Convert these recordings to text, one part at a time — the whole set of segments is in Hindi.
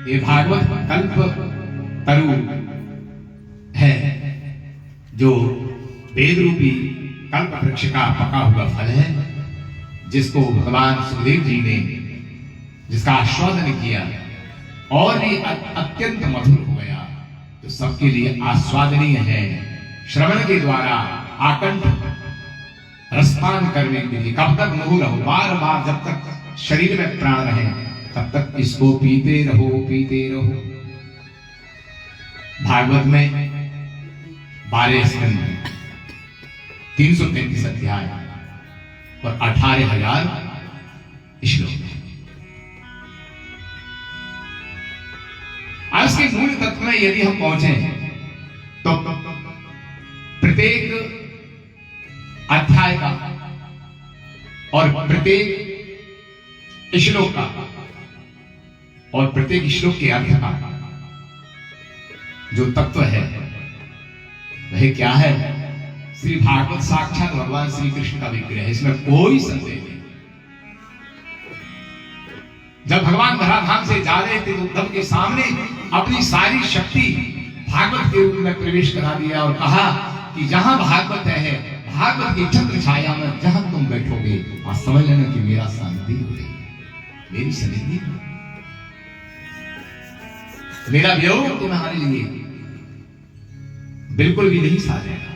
ये भागवत कल्प तरु है, जो वेद रूपी कल्प वृक्ष का पका हुआ फल है, जिसको भगवान सुखदेव जी ने जिसका आस्वादन किया और भी अत्यंत मधुर हो गया, जो सबके लिए आस्वादनीय है। श्रवण के द्वारा आकंठ रसपान करने के लिए कब तक मुँह रहो, बार बार जब तक शरीर में प्राण रहे तब तक इसको पीते रहो, पीते रहो। भागवत में 12 स्कंद, 333 अध्याय और 18,000 श्लोक। आज उसके मूल तत्व में यदि हम पहुंचे तो प्रत्येक अध्याय का और प्रत्येक श्लोक का और प्रत्येक श्लोक के अर्थ का जो तत्व है वह क्या है? श्री भागवत साक्षात भगवान श्री कृष्ण का विग्रह है, इसमें कोई संदेह नहीं। जब भगवान धराधाम से जा रहे थे तो उद्धव के सामने अपनी सारी शक्ति भागवत के रूप में प्रवेश करा दिया और कहा कि जहां भागवत है, भागवत की छत्र छाया में जहां तुम बैठोगे, आज समझ लेना कि मेरा शांति हो रही है, मेरी सनिधि, मेरा वियोग तुम्हारे लिए बिल्कुल भी नहीं साजेगा।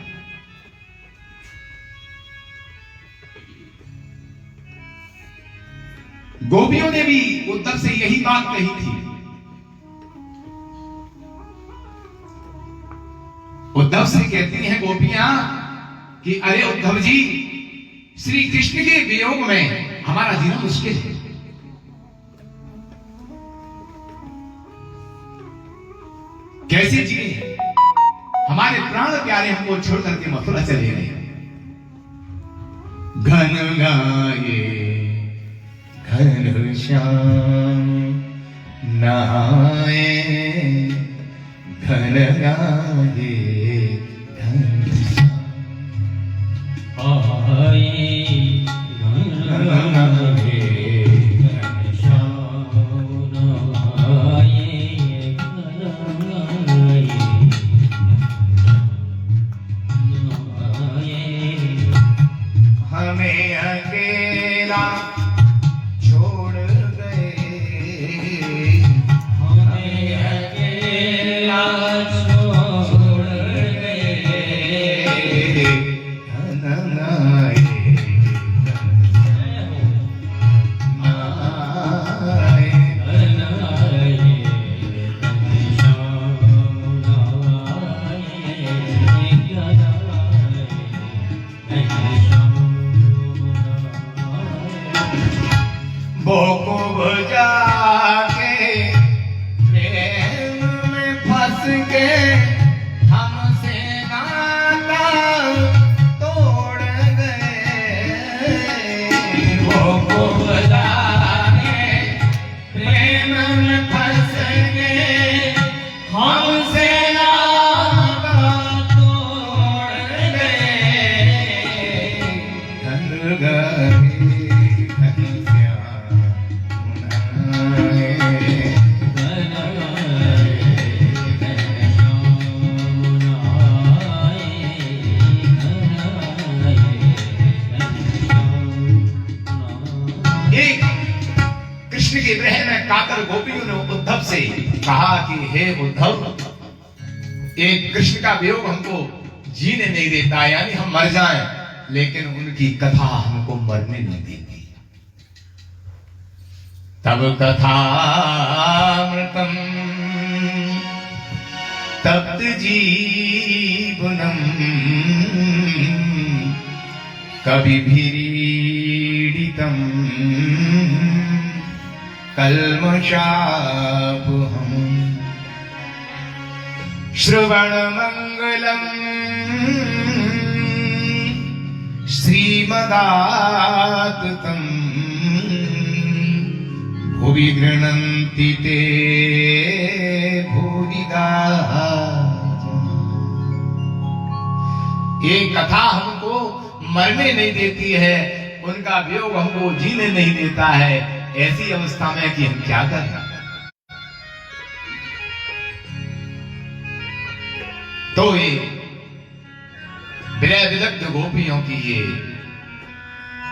गोपियों ने भी उद्धव से यही बात कही थी। उद्धव से कहती हैं गोपियां कि अरे उद्धव जी, श्री कृष्ण के वियोग में हमारा जीना मुश्किल है। कैसे जिए? हमारे प्राण प्यारे हमको छोड़ करके मथुरा चले गए। घन गाये घनश्याम नहाए, घन गाये घनश्याम आए, घन गाये घनश्याम नहाए, घन गाये नहाए। हमें अकेला गोपियों ने उद्धव से कहा कि हे उद्धव, एक कृष्ण का वियोग हमको जीने नहीं देता, यानी हम मर जाएं, लेकिन उनकी कथा हमको मरने नहीं देती। तब कथामृतम तप्त जीवनम कविभिरीडितम कल्मषापहम् श्रवणमंगलम् श्रीमदाततम् भुवि गृह्णन्ति ते भूरिदा। ये कथा हमको मरने नहीं देती है, उनका वियोग हमको जीने नहीं देता है। ऐसी अवस्था में कि हम क्या करना। तो ये विरह विदग्ध गोपियों की ये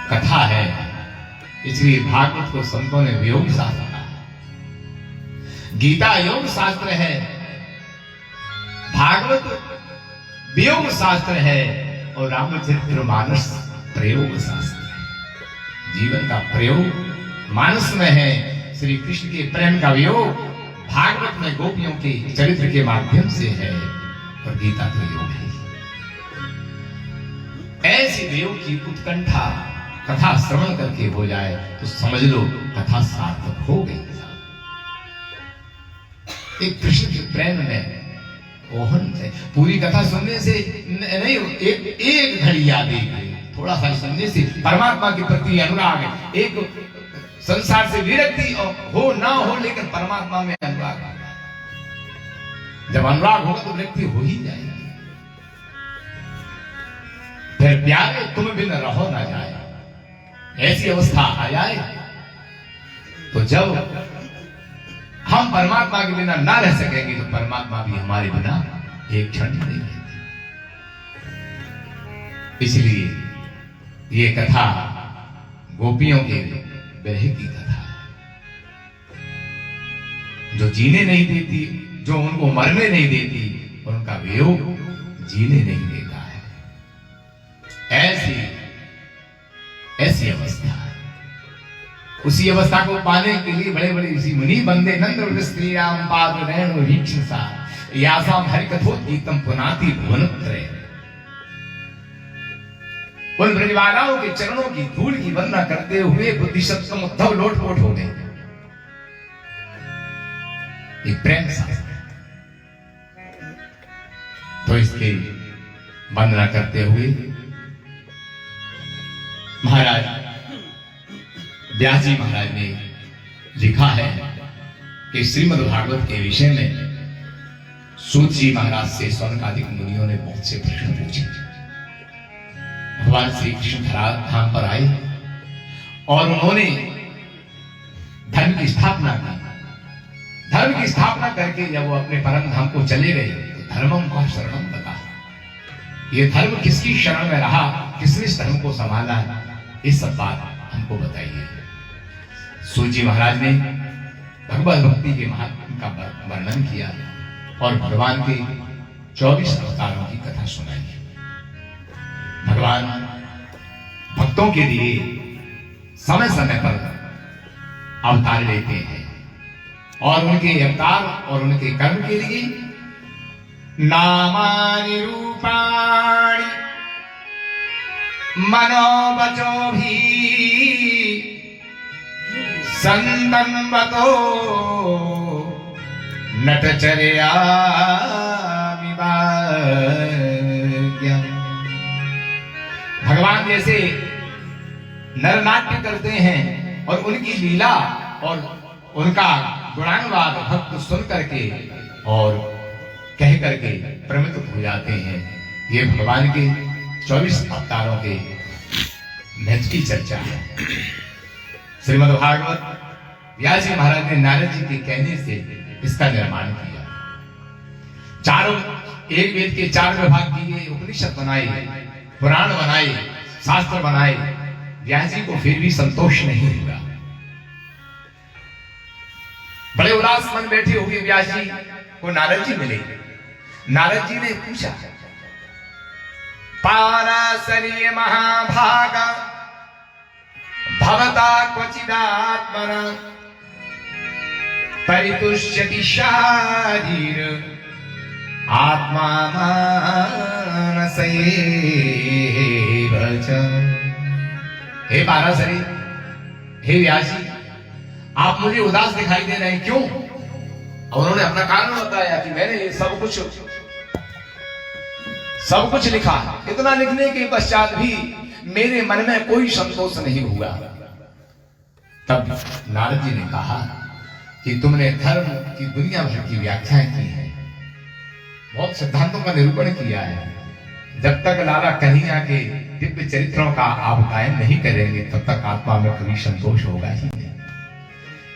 कथा है, इसलिए भागवत को संतों ने वियोग शास्त्र कहा है। गीता योग शास्त्र है, भागवत वियोग शास्त्र है और रामचरित्र मानस प्रयोग शास्त्र है। जीवन का प्रयोग मानस में है, श्री कृष्ण के प्रेम का वियोग भागवत में गोपियों के चरित्र के माध्यम से है, और गीता तो योग है। ऐसी वियोग की उत्कंठा कथा श्रवण करके हो जाए तो समझ लो कथा सार्थक हो गई। एक कृष्ण के प्रेम में ओहन है, पूरी कथा सुनने से नहीं, एक घड़ी याद है, थोड़ा सा सुनने से परमात्मा के प्रति अनुराग, एक संसार से विरक्ति हो ना हो लेकिन परमात्मा में अनुराग। जब अनुराग होगा तो विरक्ति हो ही जाएगी। फिर प्यारे तुम बिन रहो ना जाए, ऐसी अवस्था आ जाए तो जब हम परमात्मा के बिना ना रह सकेंगे तो परमात्मा भी हमारे बिना एक क्षण नहीं रहती। इसलिए ये कथा गोपियों के विरह की कथा है, जो जीने नहीं देती, जो उनको मरने नहीं देती, उनका वियोग जीने नहीं देता है। ऐसी अवस्था है। उसी अवस्था को पाने के लिए बड़े बड़े ऋषि मुनि बंदे नंद स्त्री राम पाद नयन वीक्षण सा यासाम हरिकथोद्गीतम पुनाति भुवनत्रय। उन ब्रजवालाओं के चरणों की धूल की वंदना करते हुए बुद्धिशब्द उद्धव लोटपोट हो गए। ये प्रेम शास्त्र, तो इसके वंदना करते हुए महाराज व्यास जी महाराज ने लिखा है कि श्रीमद् भागवत के विषय में सूत जी महाराज से सौनकादिक मुनियों ने बहुत से प्रश्न पूछे। भगवान श्री कृष्ण धाम पर आए और उन्होंने धर्म की स्थापना की। धर्म की स्थापना करके जब वो अपने परम धाम को चले गए तो धर्मम का शरणम बता। ये धर्म किसकी शरण में रहा, किसने इस धर्म को संभाला, इस सब बात हमको बताइए। सूजी महाराज ने भगवत भक्ति के महात्म का वर्णन किया और भगवान के 24 अवतारों की कथा सुनाई। भगवान भक्तों के लिए समय समय पर अवतार लेते हैं और उनके अवतार और उनके कर्म के लिए नामानि रूपाणि मनोवचो भी संतन्वतो नटचर्या भगवान जैसे नरनाट्य करते हैं और उनकी लीला और उनका गुणानुवाद भक्त सुन करके और कह करके प्रमित हो जाते हैं। ये भगवान के 24 अवतारों के महत्व की चर्चा है। श्रीमद् भागवत व्यास जी महाराज ने नारद जी के कहने से इसका निर्माण किया। चारों एक वेद के 4 विभाग किए, उपनिषद बनाए, पुराण बनाए, शास्त्र बनाए। व्यास जी को फिर भी संतोष नहीं हुआ। बड़े उदास मन बैठे हुए व्यास जी को नारद जी मिले। नारद जी ने पूछा, पाराशरीय महाभाग भवता क्वचिदात्मना परितुष्यति शारीर आत्मा मानसेव च। हे पाराशरी, हे व्यास जी, आप मुझे उदास दिखाई दे रहे हैं, क्यों? और उन्होंने अपना कारण बताया कि मैंने ये सब कुछ लिखा, इतना लिखने के पश्चात भी मेरे मन में कोई संतोष नहीं हुआ। तब नारद जी ने कहा कि तुमने धर्म की दुनिया भर की व्याख्याएं की है, बहुत सिद्धांतों का निरूपण किया है। जब तक लाला कन्हैया के दिव्य चरित्रों का आप गायन नहीं करेंगे तब तक आत्मा में कभी संतोष होगा ही नहीं।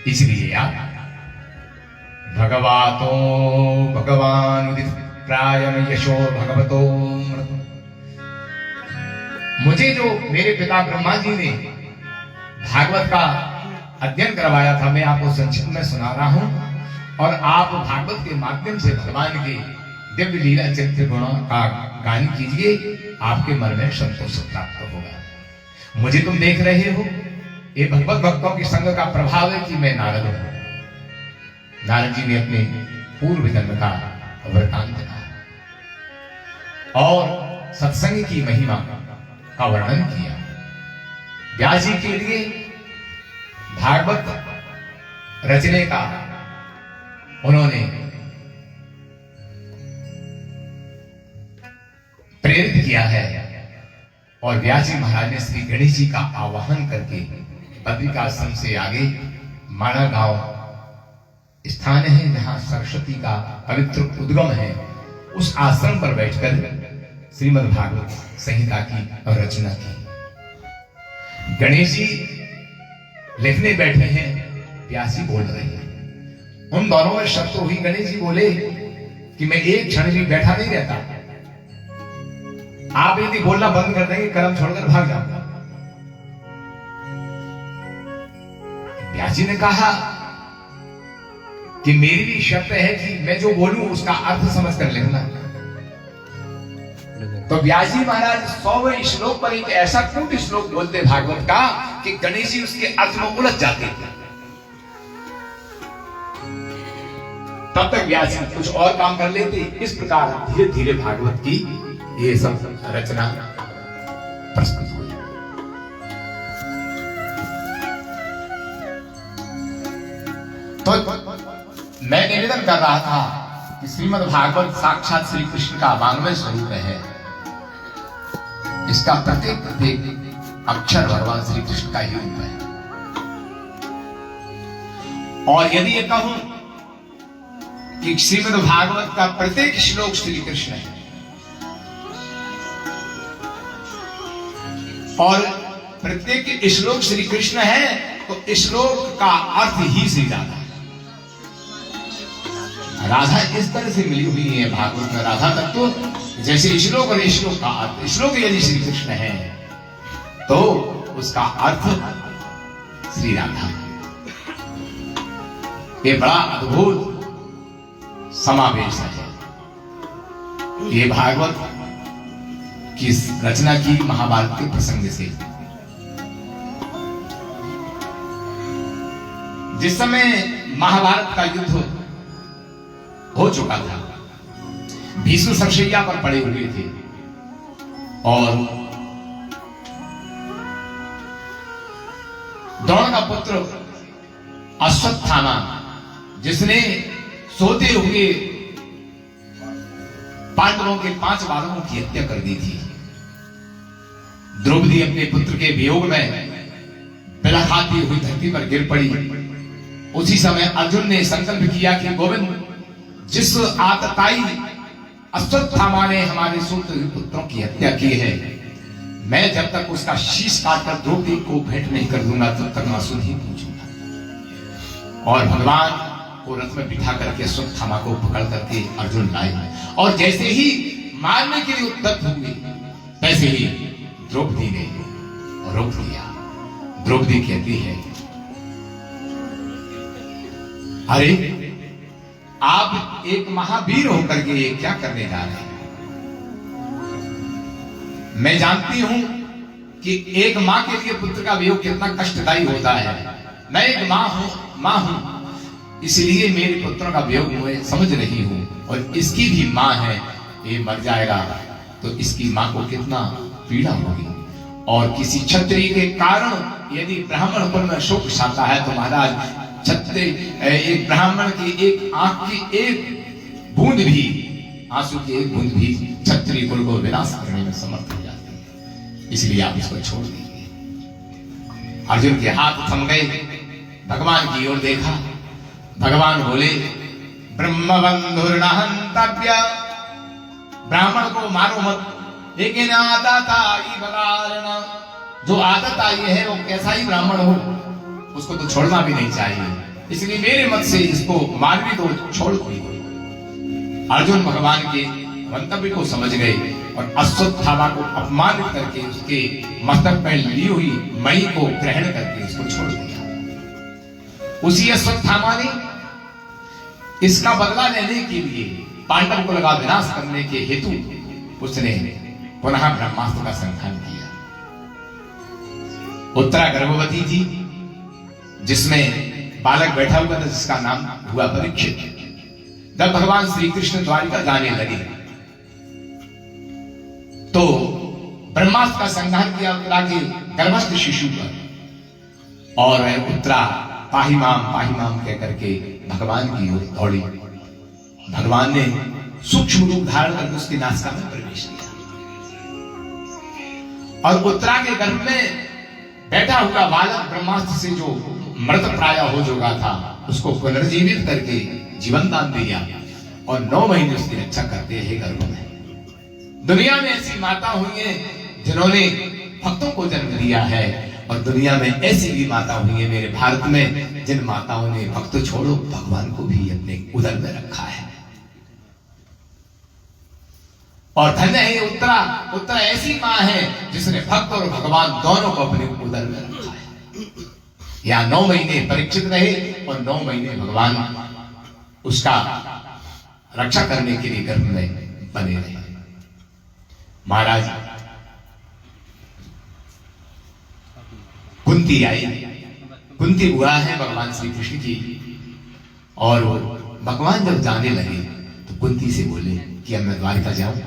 इसलिए आप भगवान प्रायम यशो भगवतो। मुझे जो मेरे पिता ब्रह्मा जी ने भागवत का अध्ययन करवाया था, मैं आपको संक्षिप्त में सुना रहा हूं, और आप भागवत के माध्यम से भगवान के दिव्य लीला चरित्र गुणों का गान कीजिए, आपके मन में संतोष प्राप्त होगा। मुझे तुम देख रहे हो, ये भगवत भक्तों के संग का प्रभाव है कि मैं नारद हूं। नारद जी ने अपने पूर्व जन्म का वृतांत कहा और सत्संग की महिमा का वर्णन किया। व्यास जी के लिए भागवत रचने का उन्होंने प्रेरित किया है, और व्यास जी महाराज ने श्री गणेश जी का आवाहन करके बद्रिकाश्रम से आगे माणा गांव स्थान है जहां सरस्वती का पवित्र उद्गम है, उस आश्रम पर बैठकर श्रीमद् भागवत संहिता की रचना की। गणेश जी लिखने बैठे हैं, व्यास जी बोल रहे हैं। उन दोनों में शर्त हुई। गणेश जी बोले कि मैं एक क्षण भी बैठा नहीं रहता, आप यदि बोलना बंद कर देंगे कलम छोड़कर भाग जाऊंगा। व्यास जी ने कहा कि मेरी भी शर्त है कि मैं जो बोलूं उसका अर्थ समझ कर लिखना। तो व्यास जी महाराज 100वें श्लोक पर एक ऐसा कूट श्लोक बोलते भागवत का कि गणेश जी उसके अर्थ में उलझ जाते थे। तब तक व्यास जी कुछ और काम कर लेते। इस प्रकार धीरे धीरे भागवत की ये सब रचना प्रस्तुत हुई। तो मैं निवेदन कर रहा था कि श्रीमद् भागवत साक्षात श्री कृष्ण का वाङ्मय स्वरूप है। इसका प्रत्येक अक्षर भगवान श्री कृष्ण का ही रूप है। और यदि ये कहूं कि श्रीमद् भागवत का प्रत्येक श्लोक श्री कृष्ण है और प्रत्येक श्लोक श्री कृष्ण है, तो श्लोक का अर्थ ही श्री राधा है। राधा इस तरह से मिली हुई है भागवत में। राधा तत्व जैसे श्लोक और श्लोक का अर्थ, श्लोक यदि श्री कृष्ण है तो उसका अर्थ श्री राधा। ये बड़ा अद्भुत समावेश है। ये भागवत की रचना की महाभारत के प्रसंग से। जिस समय महाभारत का युद्ध हो चुका था, भीष्म सरसैया पर पड़े हुए थे और द्रोण का पुत्र अश्वत्थामा, जिसने सोते हुए पांडवों के 5 बालकों की हत्या कर दी थी, द्रौपदी अपने पुत्र के वियोग में बिलख खाती हुई धरती पर गिर पड़ी। उसी समय अर्जुन ने संकल्प किया कि गोविंद, जिस आतताई अश्वत्थामा ने हमारे सूत्र पुत्रों की हत्या की है, मैं जब तक उसका शीश काटकर द्रौपदी को भेंट नहीं कर दूंगा तब तक मैं सुन ही पूछूंगा। और भगवान को रथ में बिठा करके अश्वत्थामा को पकड़ करके अर्जुन लाए, और जैसे ही मारने के लिए उद्यत हुए वैसे ही द्रौपदी ने रोक लिया। द्रौपदी कहती है, अरे आप एक महावीर होकर के ये क्या करने जा रहे हैं? मैं जानती हूं कि एक मां के लिए पुत्र का वियोग कितना कष्टदायी होता है। मैं एक मां हूं, इसलिए मेरे पुत्रों का वियोग मैं समझ रही हूं, और इसकी भी मां है, ये मर जाएगा तो इसकी मां को कितना पीड़ा होगी। और किसी क्षत्रिय के कारण यदि ब्राह्मण कुल में शोक छाता है तो महाराज एक ब्राह्मण की एक आंख की एक बूंद भी, आंसू की एक बूंद भी क्षत्रिय कुल को विनाश करने में समर्थ हो जाती है। इसलिए आप इसको छोड़ दीजिए। अर्जुन के हाथ थम गए, भगवान की ओर देखा। भगवान बोले, ब्रह्मबंधुर्न हन्तव्य, ब्राह्मण को मारो मत, लेकिन आदत आई बगारना, जो आदत आई है वो कैसा ही ब्राह्मण हो उसको तो छोड़ना भी नहीं चाहिए। इसलिए मेरे मत से इसको मार भी दो, छोड़ भी दो। अर्जुन भगवान के मंतव्य को समझ गए और अश्वत्थामा को अपमानित करके उसके मस्तक पर ली हुई मई को ग्रहण करके उसको छोड़ दिया। उसी अश्वत्थामा ने इसका बदला लेने के लिए पांडव को लगा विनाश करने के हेतु उसने पुनः ब्रह्मास्त्र का संधान किया। उत्तरा गर्भवती थी, जिसमें बालक बैठा हुआ था जिसका नाम हुआ परीक्षित। जब भगवान श्री कृष्ण द्वारिका जाने लगे तो ब्रह्मास्त्र का संहार किया उत्तरा के गर्भस्थ शिशु पर, और उत्तरा पाहिमाम कह करके भगवान की ओर दौड़ी। भगवान ने सूक्ष्म रूप धारण करके उसकी नासिका में प्रवेश किया और उत्तरा के गर्भ में बैठा हुआ बालक ब्रह्मास्त्र से जो मृत प्राय हो चुका था उसको पुनर्जीवित करके जीवन दान दिया और 9 महीने उसकी रक्षा करते हैं गर्भ में। दुनिया में ऐसी माता हुई है जिन्होंने भक्तों को जन्म दिया है, और दुनिया में ऐसी भी माता हुई है मेरे भारत में जिन माताओं ने भक्त छोड़ो भगवान को भी अपने उदर में रखा है। और धन्य है उत्तरा। उत्तरा ऐसी मां है जिसने भक्त और भगवान दोनों को अपने उदर में रखा है। यहां 9 महीने परीक्षित रहे और 9 महीने भगवान उसका रक्षा करने के लिए गर्भ में बने रहे। महाराज कुंती आई। कुंती बुआ है भगवान श्री कृष्ण की, और भगवान जब जाने लगे तो कुंती से बोले कि अब मैं द्वारिका जाऊं।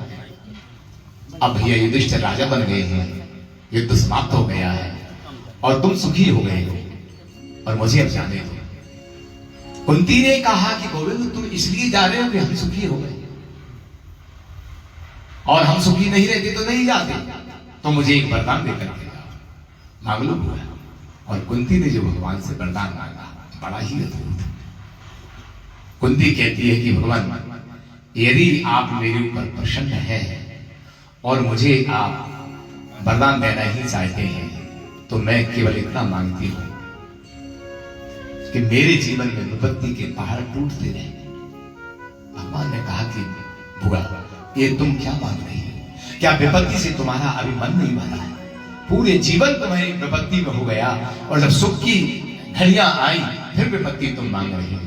अब भैया युधिष्ठिर राजा बन गए हैं, युद्ध समाप्त हो गया है और तुम सुखी हो गए हो और मुझे अब जाने दो। कुंती ने कहा कि गोविंद तुम इसलिए जा रहे हो कि हम सुखी हो गए, और हम सुखी नहीं रहते तो नहीं जाते, तो मुझे एक वरदान देकर के जाओ। मांग लो हुआ। और कुंती ने जो भगवान से वरदान मांगा बड़ा ही अद्भुत। कुंती कहती है कि भगवान यदि आप मेरे ऊपर प्रसन्न हैं और मुझे आप वरदान देना ही चाहते हैं तो मैं केवल इतना मांगती हूं कि मेरे जीवन में विपत्ति के पहाड़ टूटते रहे। भगवान ने कहा कि बुआ ये तुम क्या मांग रही हो? क्या विपत्ति से तुम्हारा अभी मन नहीं भरा है? पूरे जीवन तुम्हारी विपत्ति में हो गया और जब सुख की घड़ियां आई फिर विपत्ति तुम मांग रही हो।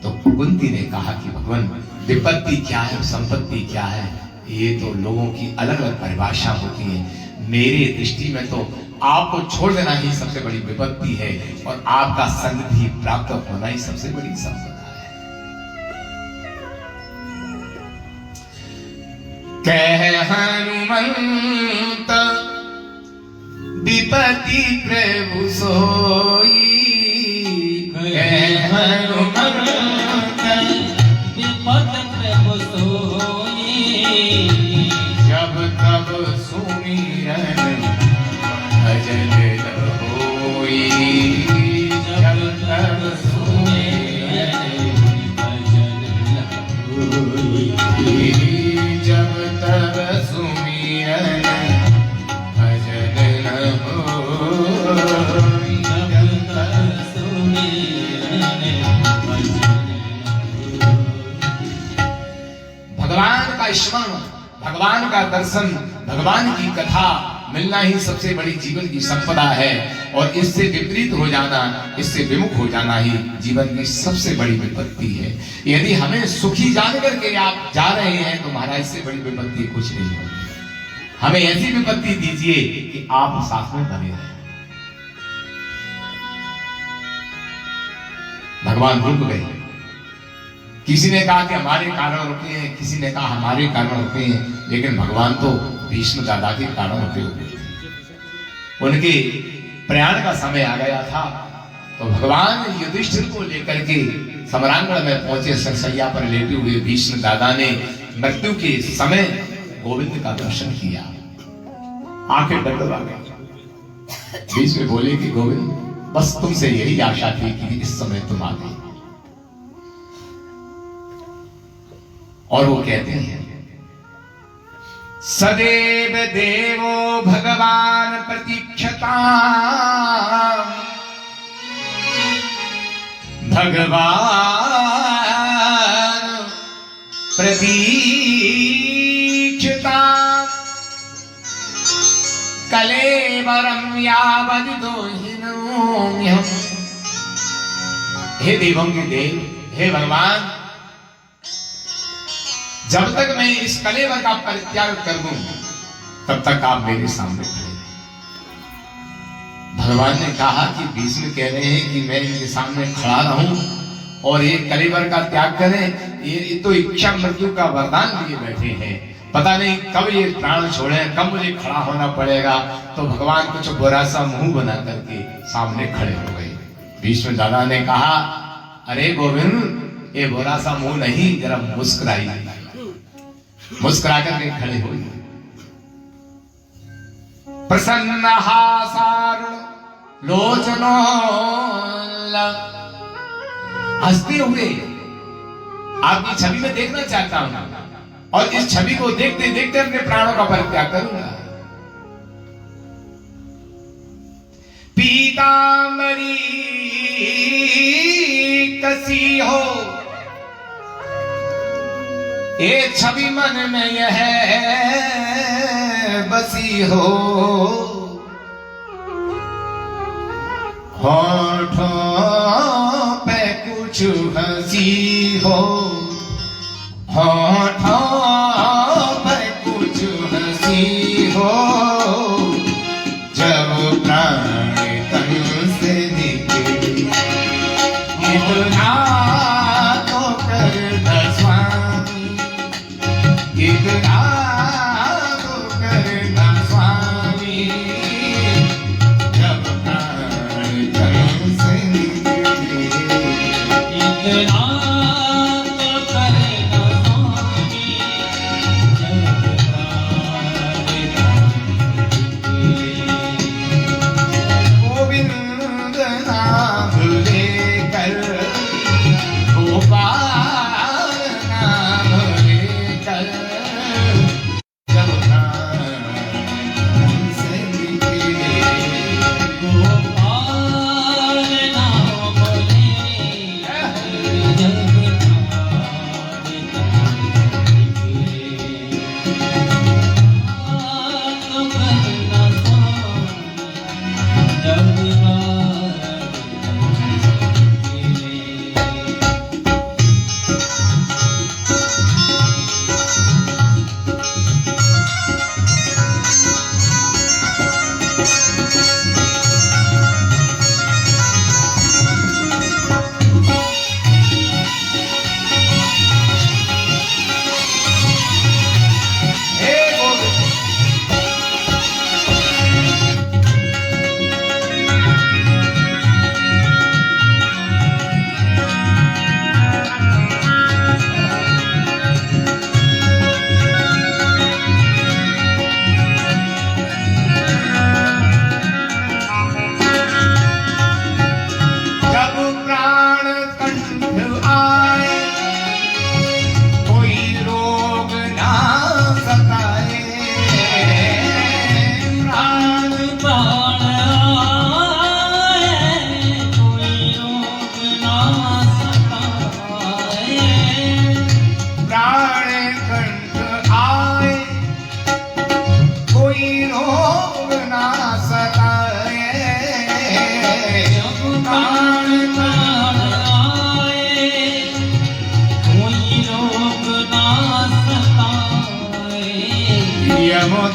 तो कुंती ने कहा कि भगवान विपत्ति क्या है, संपत्ति क्या है, ये तो लोगों की अलग अलग परिभाषा होती है। मेरे दृष्टि में तो आपको छोड़ देना ही सबसे बड़ी विपत्ति है और आपका संग भी प्राप्त होना ही सबसे बड़ी संपदा है। कह हनुमंत विपत्ति प्रभु सोई, कह हनुमंत विपत्ति प्रभु सोई, जब तब सुमिरन भजन न होई, जब तब सुमिरन भजन न होई, जब तब सुमिरन भजन न होई, जब तब सुमिरन भजन न होई। भगवान का स्मरण, भगवान का दर्शन, भगवान की कथा मिलना ही सबसे बड़ी जीवन की संपदा है, और इससे विपरीत हो जाना, इससे विमुख हो जाना ही जीवन की सबसे बड़ी विपत्ति है। यदि हमें सुखी जान करके आप जा रहे हैं तो महाराज इससे बड़ी विपत्ति कुछ नहीं होगी। हमें ऐसी विपत्ति दीजिए कि आप साथ में बने रहें। भगवान रुक गए। किसी ने कहा कि हमारे कारण रुके हैं, किसी ने कहा हमारे कारण रुके हैं, लेकिन भगवान तो भीष्म दादा के कारण रुके हुए थे। उनके प्रयाण का समय आ गया था तो भगवान युधिष्ठिर को लेकर के सम्रांगण में पहुंचे। सरसैया पर लेटे हुए भीष्म दादा ने मृत्यु के समय गोविंद का दर्शन किया। आंखें डगडगा गई। बीच में बोले कि गोविंद बस तुमसे यही आशा थी कि इस समय तुम आ गए। और वो कहते हैं सदैव देवो भगवान प्रतीक्षता, भगवान प्रतीक्षिता कलेवरम यावदिदोहिनोम्यहम्। हे देवों के देव, हे भगवान, जब तक मैं इस कलेवर का परित्याग कर दूं तब तक आप मेरे सामने खड़े रहें। भगवान ने कहा कि भीष्म कह रहे हैं कि मैं इनके सामने खड़ा रहूं और ये कलेवर का त्याग करें, ये तो इच्छा मृत्यु का वरदान लिए बैठे हैं, पता नहीं कब ये प्राण छोड़े, कब मुझे खड़ा होना पड़ेगा। तो भगवान कुछ बुरा सा मुंह बना करके सामने खड़े हो गए। भीष्म दादा ने कहा, अरे गोविंद, ये बुरा सा मुंह नहीं, जरा मुस्कुराइए। मुस्कुरा करके खड़े हो गए। प्रसन्न हासारुण लोचनो, हंसते हुए आपकी छवि में देखना चाहता हूं और इस छवि को देखते देखते अपने प्राणों का परित्याग करूंगा। पीतांबरी कसी हो, ये छवि मन में यह बसी हो, होठों पे कुछ हंसी हो, होठों पे कुछ हंसी हो, जब प्राण तन से निकले इतना तो करना स्वामी, इतना तो करना स्वामी, जब प्राण तन से निकले इतना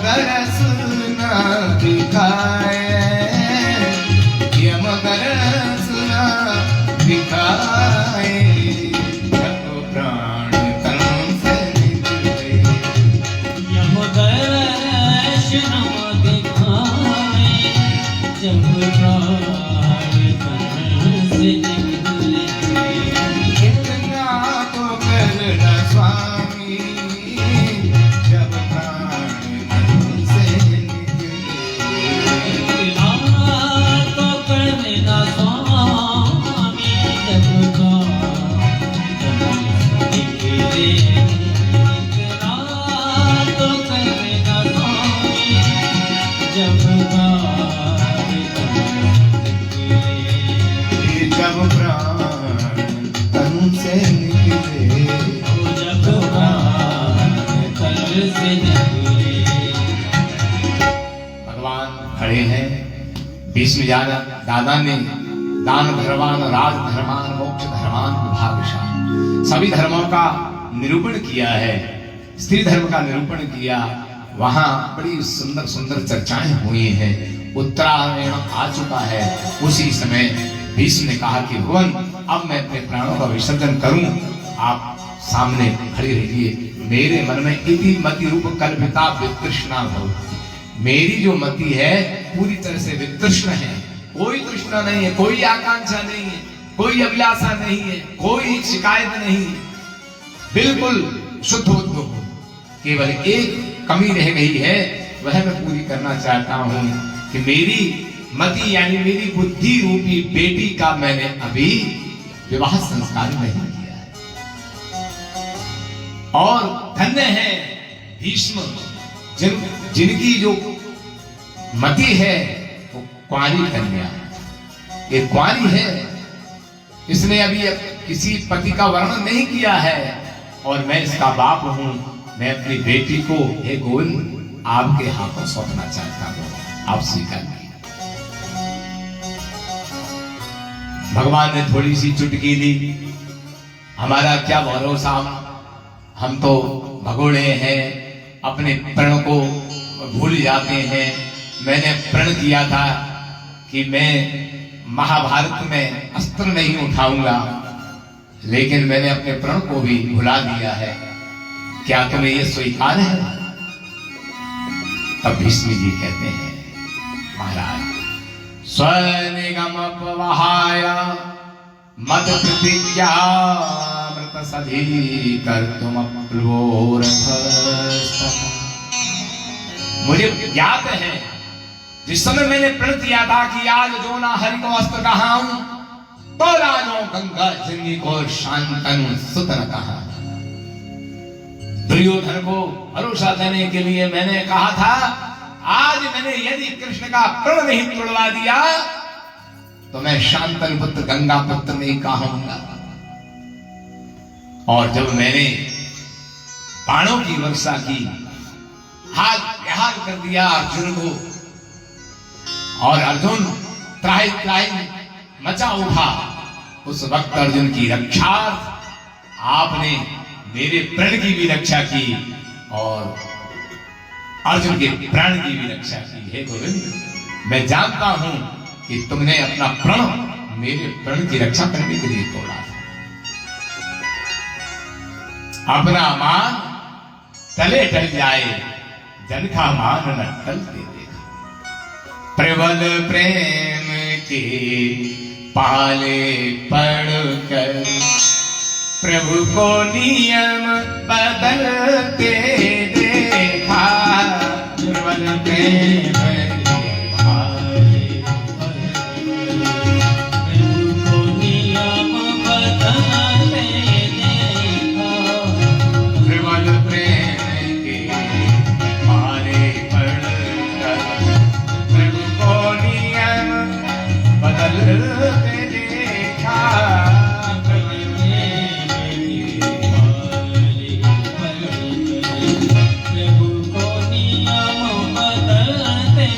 दरस न दिखाए, यम दरस न दिखाए, जब प्राण तन से निकले, यम दरस न दिखाए, जब प्राण तन से निकले, इतना तो करना स्वामी, जब प्राण तन से निकले। भीष्म दादा ने दान धर्मान, राज धर्मान, मोक्ष धर्मान, विभागशाह सभी धर्मों का निरूपण किया है। स्त्री धर्म का निरूपण किया। वहां बड़ी सुंदर सुंदर चर्चाएं हुई हैं। उत्तरायण आ चुका है। उसी समय भीष्म ने कहा कि भुवन, अब मैं अपने प्राणों का विसर्जन करूं, आप सामने खड़े रहिए। मेरे मन में इति मति रूप कल्पिता वितृष्णा भव। मेरी जो मति है पूरी तरह से वितृष्ण है। कोई तृष्णा नहीं है, कोई आकांक्षा नहीं है, कोई अभिलाषा नहीं है, कोई शिकायत नहीं, बिल्कुल शुद्ध बुद्ध हूं। केवल एक कमी रह गई है, वह मैं पूरी करना चाहता हूं कि मेरी मति यानी मेरी बुद्धि रूपी बेटी का मैंने अभी विवाह संस्कार नहीं किया है। और धन्य है भीष्म जिनकी जो मति है वो कुंवारी कन्या है। ये कुंवारी है, इसने अभी किसी पति का वर्णन नहीं किया है और मैं इसका बाप हूं। मैं अपनी बेटी को हे गोविंद आपके हाथों सौंपना चाहता हूं, आप स्वीकार कीजिए। भगवान ने थोड़ी सी चुटकी दी। हमारा क्या भरोसा, हम तो भगोड़े हैं, अपने प्रण को भूल जाते हैं। मैंने प्रण किया था कि मैं महाभारत में अस्त्र नहीं उठाऊंगा, लेकिन मैंने अपने प्रण को भी भुला दिया है। क्या तुम्हें यह स्वीकार है? तब भीष्म जी कहते हैं, महाराज स्वनिगम अपवहाय मद प्रतिज्ञा मृत सधी कर तुम मुझे याद है जिस समय मैंने प्रण किया था कि आज जो ना हरि को अस्त्र कहा हूं तो राजो गंगा जंगी को शांतनु सुत न कहा। दुर्योधन को भरोसा देने के लिए मैंने कहा था, आज मैंने यदि कृष्ण का प्रण नहीं तोड़वा दिया तो मैं शांतनु पुत्र गंगा पुत्र नहीं कहूंगा। और जब मैंने बाणों की वर्षा की, हाथ विहार कर दिया अर्जुन को, और अर्जुन त्राहि त्राहि मचा उठा, उस वक्त अर्जुन की रक्षा आपने मेरे प्रण की भी रक्षा की और अर्जुन के प्राण की भी रक्षा की। हे गोविंद, मैं जानता हूं कि तुमने अपना प्रण मेरे प्रण की रक्षा करने के लिए तोड़ा था। अपना मान तले टल जाए, जन का मान न टलते देखा। प्रबल प्रेम के पाले पड़कर प्रभु को नियम बदलते देखा। प्रबल प्रेम के पाले प्रभु को नियम बदलते देखा। प्रबल प्रेम के पाले पड़कर प्रभु को नियम बदलते देखा। प्रभु को नियम बदलते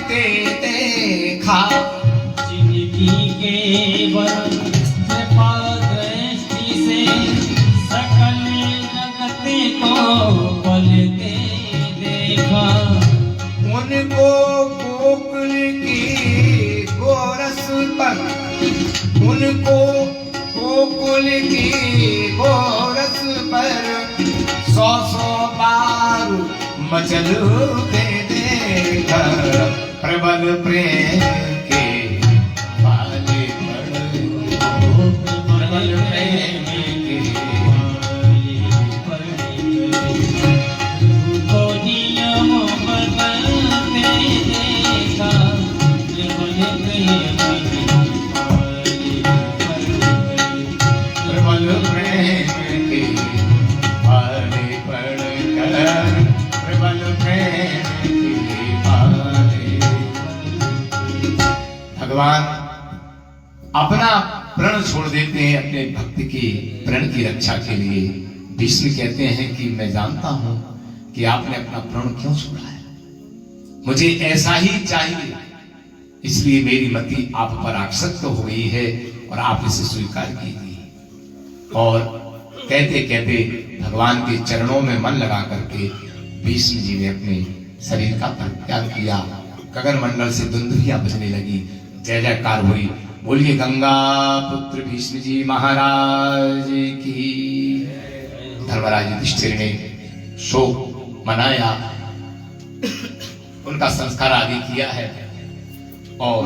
पालते देखा। जिनकी केवल कृपा दृष्टि से सकल जगत को पलते देखा। उनको गोकुल की गोरस पर, उनको गोकुल की गोरस पर 100 बार मचलते देखा। प्रबल प्रेम के पाले पड़, प्रबल प्रेम के को नियम बदलते देखा। प्रबल प्रेम के पाले पड़कर, प्रबल प्रेम के पाले। भगवान अपना प्रण छोड़ देते हैं अपने भक्त के प्रण की रक्षा के लिए। विष्णु कहते हैं कि मैं जानता हूं कि आपने अपना प्रण क्यों छोड़ा है, मुझे ऐसा ही चाहिए, इसलिए मेरी मति आप पर आसक्त हो गई है और आप इसे स्वीकार कीजिए। और कहते कहते भगवान के चरणों में मन लगा करके भीष्म जी ने अपने शरीर का परित्याग किया। गगन मंडल से दुंदुभियां बजने लगी, जय जयकार हुई। बोलिए गंगा पुत्र भीष्म जी महाराज की। धर्मराज युधिष्ठिर ने शोक मनाया, उनका संस्कार आदि किया है और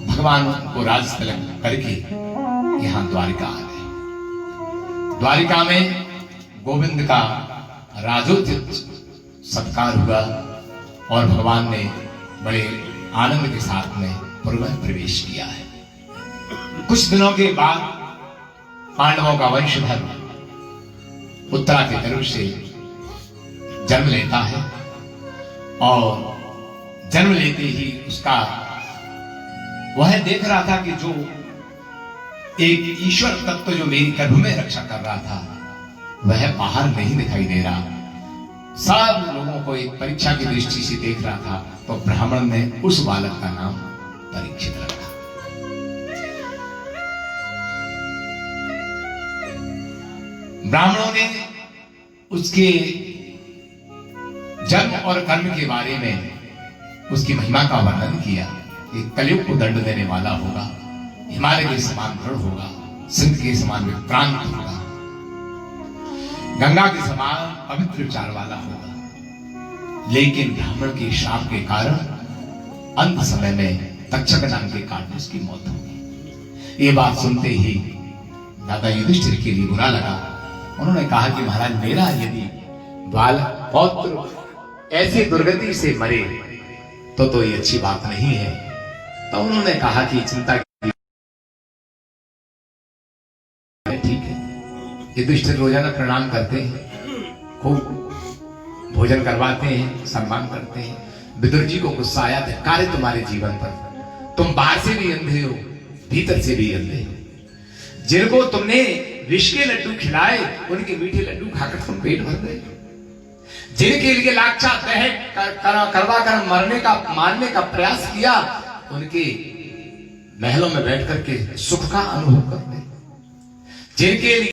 भगवान को राज तिलक करके यहां द्वारिका आ गए। द्वारिका में गोविंद का राजोचित सत्कार हुआ और भगवान ने बड़े आनंद के साथ में पुरः प्रवेश किया है। कुछ दिनों के बाद पांडवों का वंशधर उत्तरा के गर्भ से जन्म लेता है और जन्म लेते ही उसका वह देख रहा था कि जो एक ईश्वर तत्व जो मेरी गर्भ में रक्षा कर रहा था वह बाहर नहीं दिखाई दे रहा। सब लोगों को एक परीक्षा की दृष्टि से देख रहा था, तो ब्राह्मण ने उस बालक का नाम परीक्षित रखा। ब्राह्मणों ने उसके जन्म और कर्म के बारे में उसकी महिमा का वर्णन किया। कि कलयुग को दंड देने वाला होगा, हिमालय के समान दृढ़ होगा, सिंध के समान विक्रांत होगा, गंगा के समान पवित्र विचार वाला होगा। लेकिन ब्राह्मण के शाप के कारण अंत समय में तक्षक नाम के कारण उसकी मौत हो गई। ये बात सुनते ही दादा युधिष्ठिर के लिए बुरा लगा। उन्होंने कहा कि महाराज मेरा यदि बाल पौत्र ऐसी दुर्गति से मरे तो ये अच्छी बात नहीं है। तो उन्होंने कहा कि चिंता की ठीक है। युधिष्ठिर रोजाना प्रणाम करते हैं, खूब भोजन करवाते हैं, सम्मान करते हैं। विदुर जी को गुस्सा आया, धिक्कार है तुम्हारे जीवन पर, तुम बाहर से भी अंधे हो, भीतर से भी अंधे हो। जिनको तुमने विष के लड्डू खिलाए उनके मीठे लड्डू खाकर तुम पेट भर गए। जिनके लिए लाक्षा तह करवा कर मारने का प्रयास किया उनके महलों में बैठ करके सुख का अनुभव कर रहे। जिनके लिए